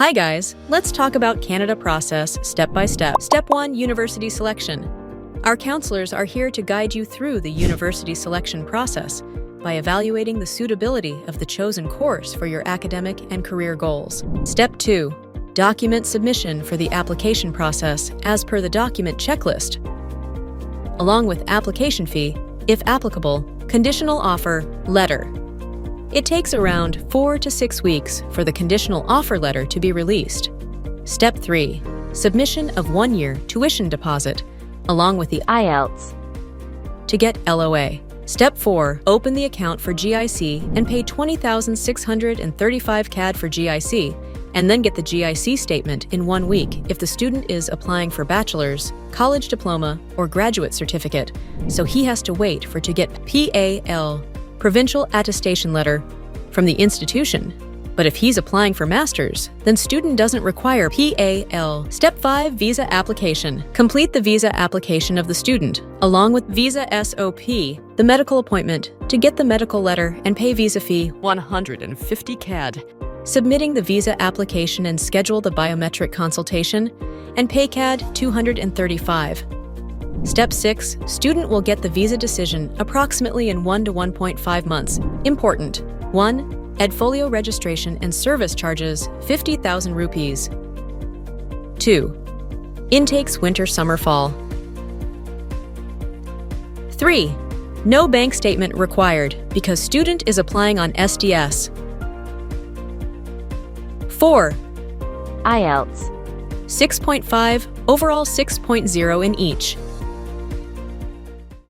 Hi guys, let's talk about Canada process step by step. Step 1, university selection. Our counselors are here to guide you through the university selection process by evaluating the suitability of the chosen course for your academic and career goals. Step 2, document submission for the application process as per the document checklist, along with application fee, if applicable, conditional offer letter. It takes around 4 to 6 weeks for the conditional offer letter to be released. Step 3, submission of 1-year tuition deposit, along with the IELTS to get LOA. Step 4, open the account for GIC and pay 20,635 CAD for GIC, and then get the GIC statement in 1 week if the student is applying for bachelor's, college diploma, or graduate certificate, so he has to wait for to get PAL, provincial attestation letter, from the institution. But if he's applying for master's, then student doesn't require PAL. Step 5, visa application. Complete the visa application of the student, along with visa SOP, the medical appointment, to get the medical letter and pay visa fee 150 CAD. Submitting the visa application and schedule the biometric consultation, and pay CAD 235. Step 6, student will get the visa decision approximately in 1 to 1.5 months. Important. 1. EdFolio registration and service charges 50,000 rupees. 2. Intakes winter, summer, fall. 3. No bank statement required because student is applying on SDS. 4. IELTS 6.5, overall 6.0 in each.